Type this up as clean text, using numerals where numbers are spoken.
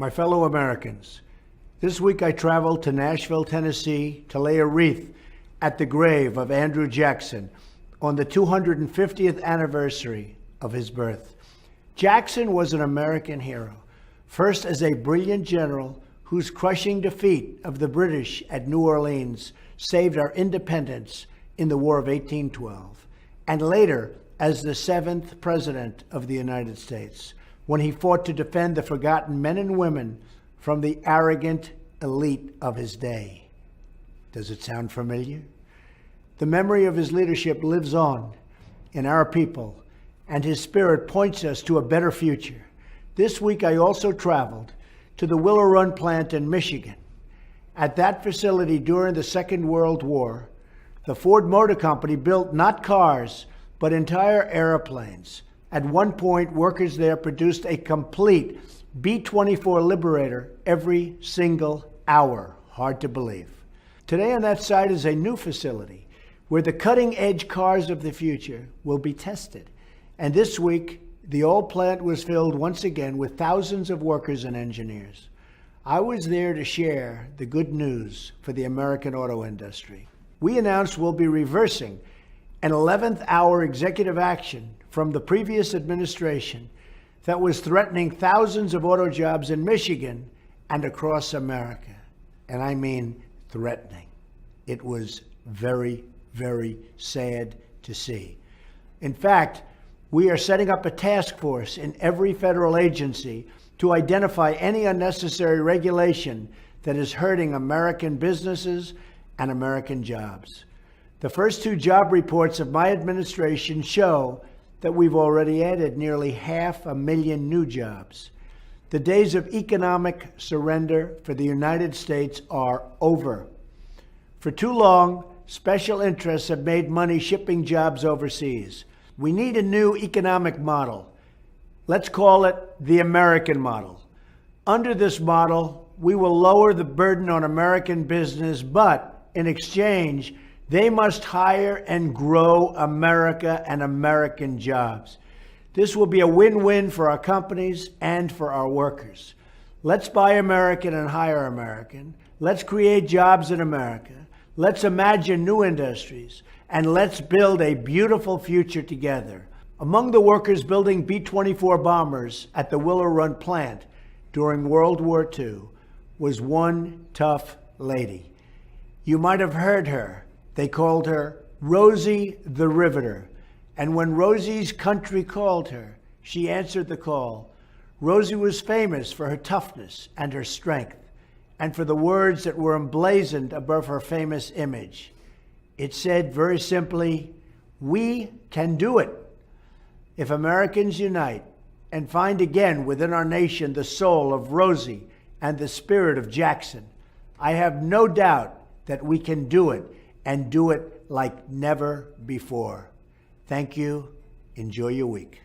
My fellow Americans, this week I traveled to Nashville, Tennessee to lay a wreath at the grave of Andrew Jackson on the 250th anniversary of his birth. Jackson was an American hero, first as a brilliant general whose crushing defeat of the British at New Orleans saved our independence in the War of 1812, and later as the 7th President of the United States, when he fought to defend the forgotten men and women from the arrogant elite of his day. Does it sound familiar? The memory of his leadership lives on in our people, and his spirit points us to a better future. This week, I also traveled to the Willow Run plant in Michigan. At that facility during the Second World War, the Ford Motor Company built not cars, but entire airplanes. At one point, workers there produced a complete B-24 Liberator every single hour. Hard to believe. Today on that site is a new facility where the cutting-edge cars of the future will be tested. And this week, the old plant was filled once again with thousands of workers and engineers. I was there to share the good news for the American auto industry. We announced we'll be reversing an 11th hour executive action from the previous administration that was threatening thousands of auto jobs in Michigan and across America. And I mean threatening. It was very, very sad to see. In fact, we are setting up a task force in every federal agency to identify any unnecessary regulation that is hurting American businesses and American jobs. The first 2 job reports of my administration show that we've already added nearly 500,000 new jobs. The days of economic surrender for the United States are over. For too long, special interests have made money shipping jobs overseas. We need a new economic model. Let's call it the American model. Under this model, we will lower the burden on American business, but in exchange, they must hire and grow America and American jobs. This will be a win-win for our companies and for our workers. Let's buy American and hire American. Let's create jobs in America. Let's imagine new industries. And let's build a beautiful future together. Among the workers building B-24 bombers at the Willow Run plant during World War II was one tough lady. You might have heard her. They called her Rosie the Riveter. And when Rosie's country called her, she answered the call. Rosie was famous for her toughness and her strength, and for the words that were emblazoned above her famous image. It said very simply, "We can do it." If Americans unite and find again within our nation the soul of Rosie and the spirit of Jackson, I have no doubt that we can do it, and do it like never before. Thank you. Enjoy your week.